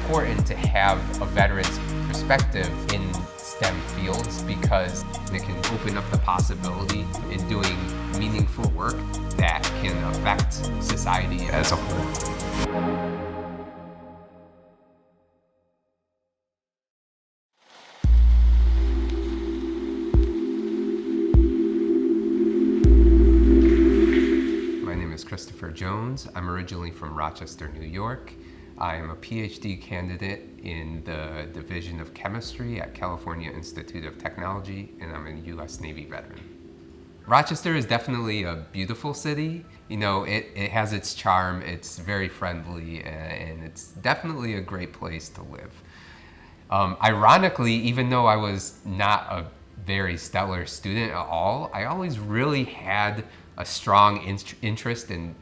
important to have a veteran's perspective in STEM fields because it can open up the possibility in doing meaningful work that can affect society as a whole. Christopher Jones. I'm originally from Rochester, New York. I am a PhD candidate in the Division of Chemistry at California Institute of Technology, and I'm a U.S. Navy veteran. Rochester is definitely a beautiful city. You know, it has its charm, it's very friendly, and it's definitely a great place to live. Ironically, even though I was not a very stellar student at all, I always really had a strong interest in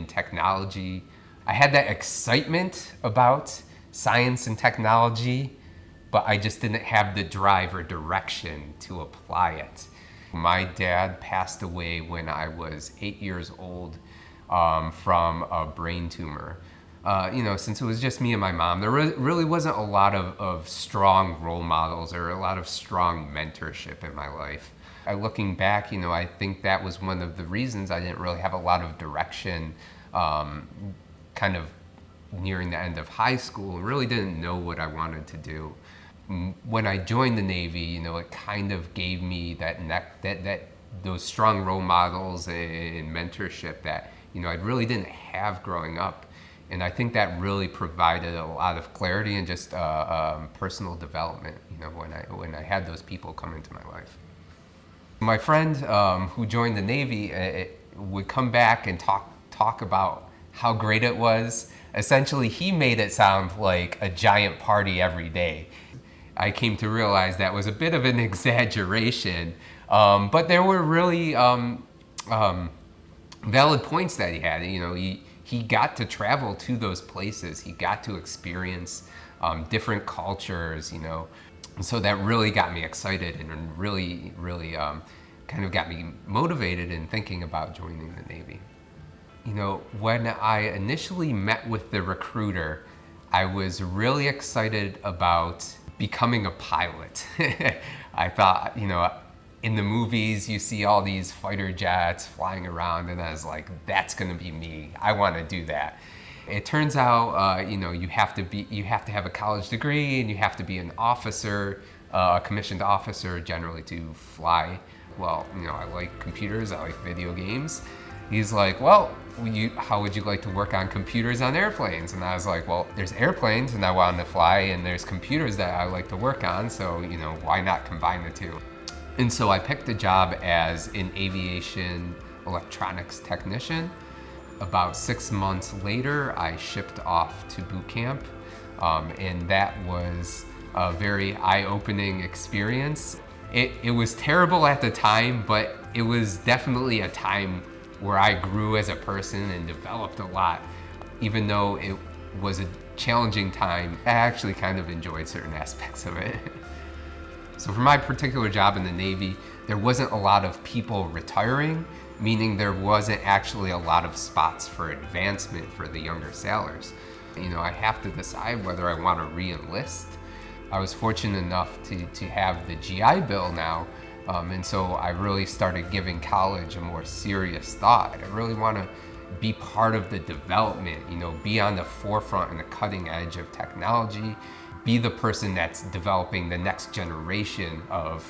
technology. I had that excitement about science and technology, but I just didn't have the drive or direction to apply it. My dad passed away when I was 8 years old from a brain tumor. Since it was just me and my mom, there really wasn't a lot of strong role models or a lot of strong mentorship in my life. Looking back, I think that was one of the reasons I didn't really have a lot of direction kind of nearing the end of high school. Really didn't know what I wanted to do. When I joined the Navy, it kind of gave me those strong role models and mentorship that, I really didn't have growing up. And I think that really provided a lot of clarity and just personal development, when I had those people come into my life. My friend who joined the Navy would come back and talk about how great it was. Essentially, he made it sound like a giant party every day. I came to realize that was a bit of an exaggeration, but there were really valid points that he had. He got to travel to those places. He got to experience different cultures, So that really got me excited and really kind of got me motivated in thinking about joining the Navy. When I initially met with the recruiter, I was really excited about becoming a pilot. I thought, in the movies you see all these fighter jets flying around, and I was like, that's gonna be me. I wanna do that. It turns out, you have to have a college degree, and you have to be an officer, a commissioned officer generally to fly. Well, I like computers, I like video games. He's like, well, how would you like to work on computers on airplanes? And I was like, well, there's airplanes and I want to fly, and there's computers that I like to work on, so, why not combine the two? And so I picked a job as an aviation electronics technician. About 6 months later, I shipped off to boot camp, and that was a very eye-opening experience. It was terrible at the time, but it was definitely a time where I grew as a person and developed a lot. Even though it was a challenging time, I actually kind of enjoyed certain aspects of it. So for my particular job in the Navy, there wasn't a lot of people retiring, meaning there wasn't actually a lot of spots for advancement for the younger sailors. I have to decide whether I want to re-enlist. I was fortunate enough to have the GI Bill now, and so I really started giving college a more serious thought. I really want to be part of the development, be on the forefront and the cutting edge of technology, be the person that's developing the next generation of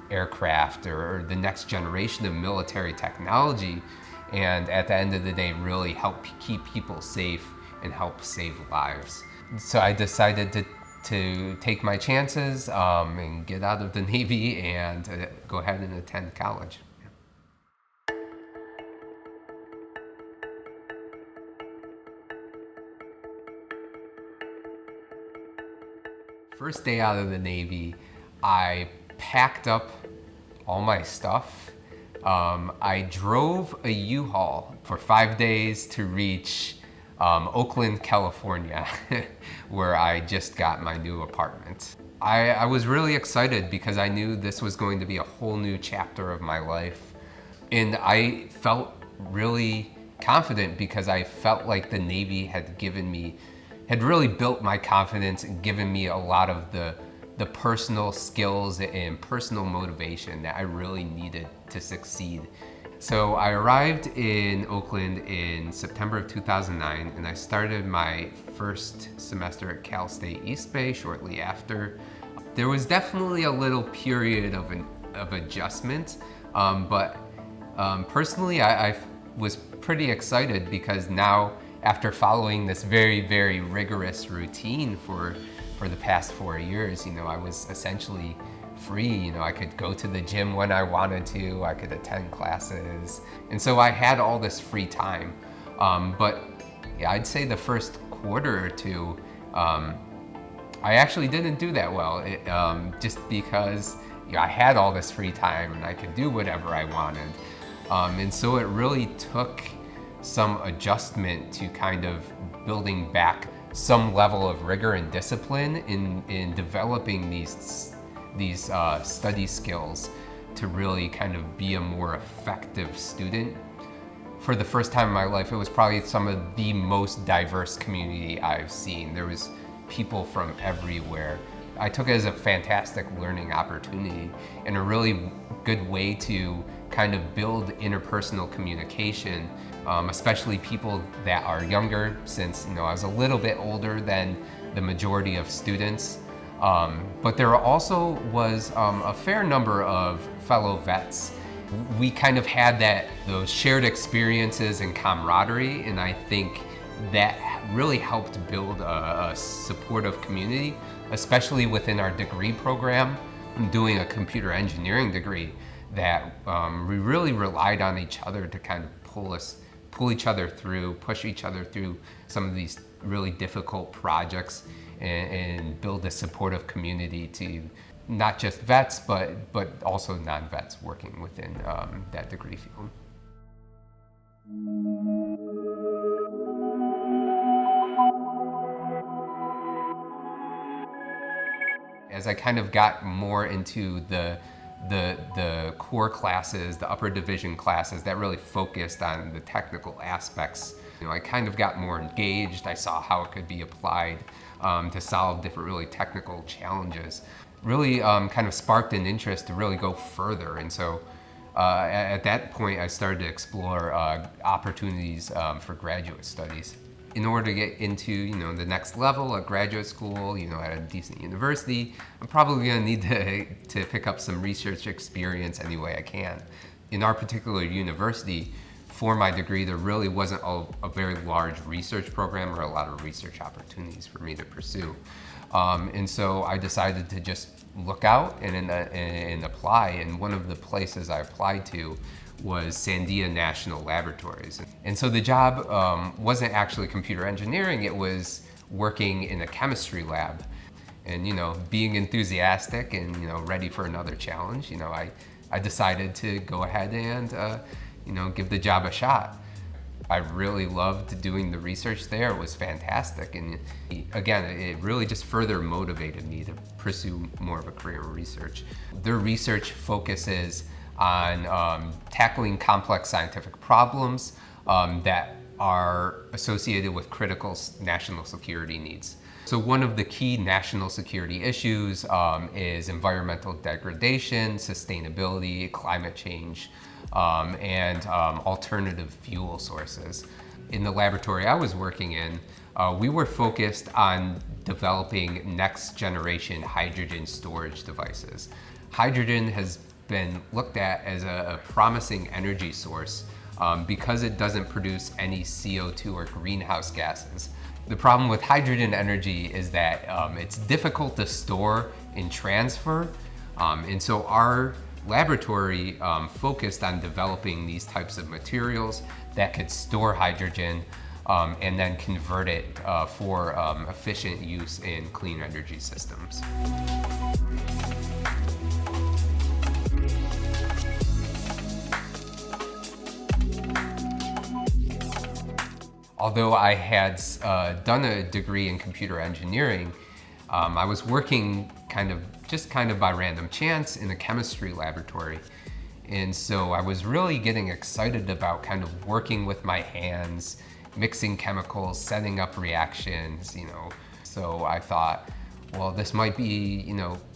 aircraft or the next generation of military technology, and at the end of the day, really help keep people safe and help save lives. So I decided to take my chances and get out of the Navy and go ahead and attend college. First day out of the Navy, I packed up all my stuff. I drove a U-Haul for 5 days to reach Oakland, California, where I just got my new apartment. I was really excited because I knew this was going to be a whole new chapter of my life. And I felt really confident because I felt like the Navy had given me had really built my confidence and given me a lot of the personal skills and personal motivation that I really needed to succeed. So I arrived in Oakland in September of 2009, and I started my first semester at Cal State East Bay shortly after. There was definitely a little period of adjustment, but personally I was pretty excited because now, after following this very, very rigorous routine for the past 4 years, I was essentially free. I could go to the gym when I wanted to, I could attend classes. And so I had all this free time. But yeah, I'd say the first quarter or two, I actually didn't do that well, just because I had all this free time and I could do whatever I wanted. And so it really took some adjustment to kind of building back some level of rigor and discipline in developing these study skills to really kind of be a more effective student. For the first time in my life, it was probably some of the most diverse community I've seen. There was people from everywhere. I took it as a fantastic learning opportunity and a really good way to kind of build interpersonal communication, especially people that are younger, since I was a little bit older than the majority of students. But there also was a fair number of fellow vets. We kind of had those shared experiences and camaraderie, and I think that really helped build a supportive community, especially within our degree program. I'm doing a computer engineering degree that we really relied on each other to kind of pull each other through, push each other through some of these really difficult projects, and build a supportive community to not just vets, but also non-vets working within that degree field. As I kind of got more into the core classes, the upper division classes that really focused on the technical aspects, I kind of got more engaged. I saw how it could be applied to solve different really technical challenges. Really kind of sparked an interest to really go further. And so at that point, I started to explore opportunities for graduate studies. In order to get into the next level at graduate school, at a decent university, I'm probably going to need to pick up some research experience any way I can. In our particular university, for my degree, there really wasn't a very large research program or a lot of research opportunities for me to pursue. And so I decided to just look out and apply. And one of the places I applied to was Sandia National Laboratories. And so the job wasn't actually computer engineering, it was working in a chemistry lab. And being enthusiastic and ready for another challenge, I decided to go ahead and give the job a shot. I really loved doing the research there. It was fantastic. And again, it really just further motivated me to pursue more of a career in research. Their research focuses on tackling complex scientific problems that are associated with critical national security needs. So one of the key national security issues is environmental degradation, sustainability, climate change, and alternative fuel sources. In the laboratory I was working in, we were focused on developing next generation hydrogen storage devices. Hydrogen has been looked at as a promising energy source because it doesn't produce any CO2 or greenhouse gases. The problem with hydrogen energy is that it's difficult to store and transfer, and so our laboratory focused on developing these types of materials that could store hydrogen and then convert it for efficient use in clean energy systems. Although I had done a degree in computer engineering, I was working kind of by random chance in a chemistry laboratory. And so I was really getting excited about kind of working with my hands mixing chemicals, setting up reactions, So I thought, well, this might be,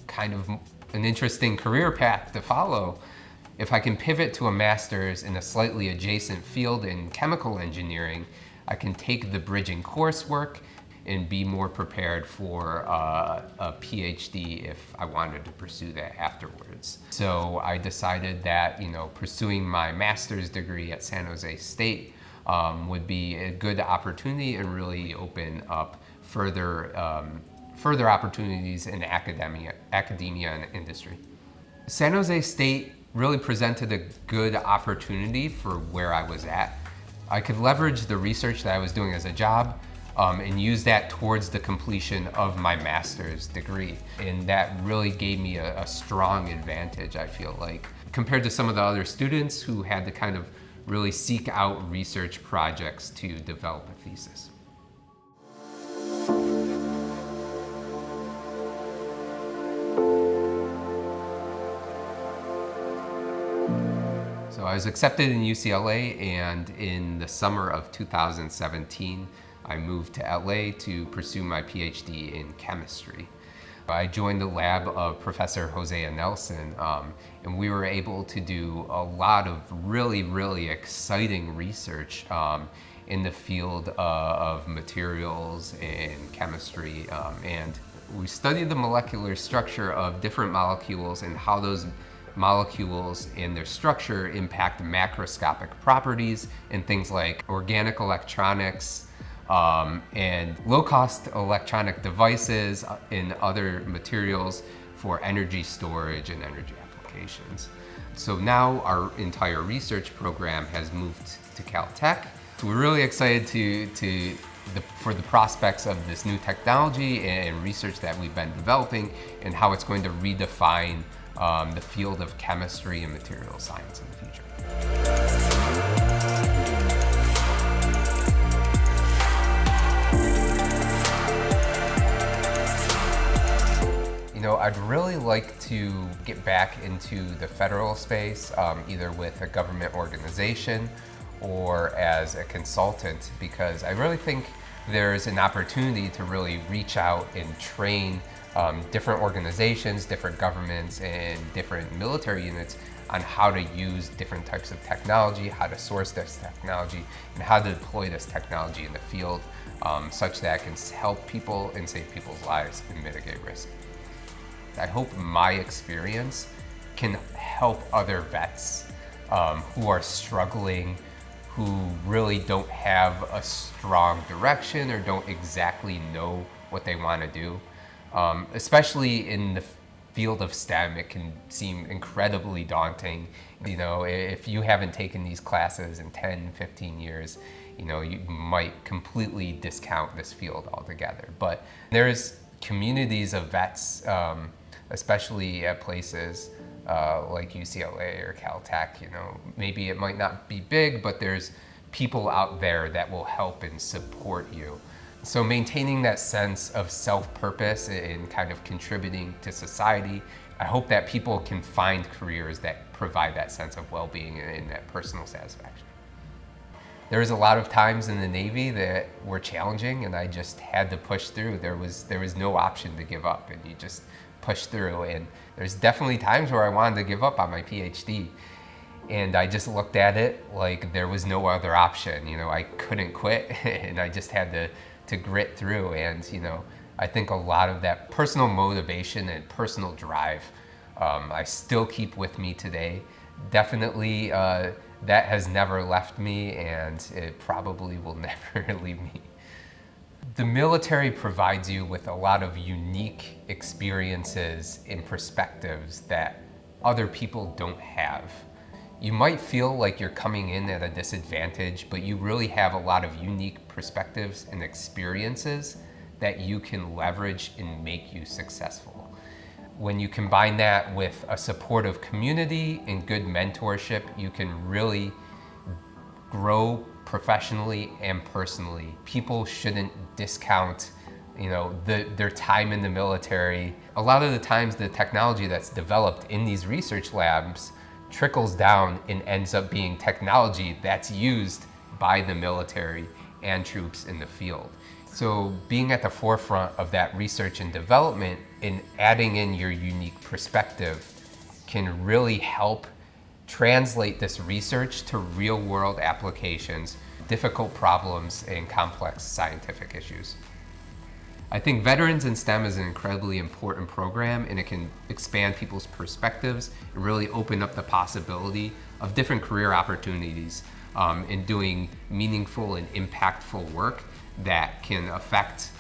kind of an interesting career path to follow. If I can pivot to a master's in a slightly adjacent field in chemical engineering, I can take the bridging coursework and be more prepared for a PhD if I wanted to pursue that afterwards. So I decided that pursuing my master's degree at San Jose State would be a good opportunity and really open up further opportunities in academia and industry. San Jose State really presented a good opportunity for where I was at. I could leverage the research that I was doing as a job and use that towards the completion of my master's degree. And that really gave me a strong advantage, I feel like, compared to some of the other students who had to kind of really seek out research projects to develop a thesis. So I was accepted in UCLA, and in the summer of 2017, I moved to LA to pursue my PhD in chemistry. I joined the lab of Professor Hosea Nelson, and we were able to do a lot of really, really exciting research in the field of materials and chemistry. And we studied the molecular structure of different molecules and how those molecules and their structure impact macroscopic properties in things like organic electronics and low-cost electronic devices and other materials for energy storage and energy applications. So now our entire research program has moved to Caltech. So we're really excited for the prospects of this new technology and research that we've been developing and how it's going to redefine the field of chemistry and material science in the future. I'd really like to get back into the federal space, either with a government organization or as a consultant, because I really think there's an opportunity to really reach out and train different organizations, different governments, and different military units on how to use different types of technology, how to source this technology, and how to deploy this technology in the field such that it can help people and save people's lives and mitigate risk. I hope my experience can help other vets who are struggling, who really don't have a strong direction or don't exactly know what they want to do. Especially in the field of STEM, it can seem incredibly daunting. If you haven't taken these classes in 10, 15 years, you might completely discount this field altogether. But there's communities of vets, especially at places like UCLA or Caltech. Maybe it might not be big, but there's people out there that will help and support you. So maintaining that sense of self-purpose and kind of contributing to society, I hope that people can find careers that provide that sense of well-being and that personal satisfaction. There was a lot of times in the Navy that were challenging, and I just had to push through. There was no option to give up, and you just push through. And there's definitely times where I wanted to give up on my PhD, and I just looked at it like there was no other option. I couldn't quit, and I just had to grit through. And I think a lot of that personal motivation and personal drive I still keep with me today. Definitely that has never left me, and it probably will never leave me. The military provides you with a lot of unique experiences and perspectives that other people don't have. You might feel like you're coming in at a disadvantage, but you really have a lot of unique perspectives and experiences that you can leverage and make you successful. When you combine that with a supportive community and good mentorship, you can really grow professionally and personally. People shouldn't discount their time in the military. A lot of the times the technology that's developed in these research labs trickles down and ends up being technology that's used by the military and troops in the field. So being at the forefront of that research and development and adding in your unique perspective can really help translate this research to real world applications, difficult problems, and complex scientific issues. I think Veterans in STEM is an incredibly important program, and it can expand people's perspectives and really open up the possibility of different career opportunities in doing meaningful and impactful work that can affect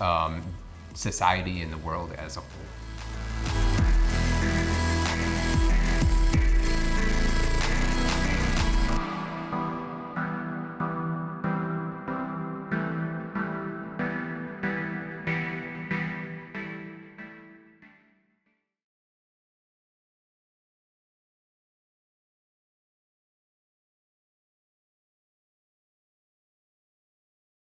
society and the world as a whole.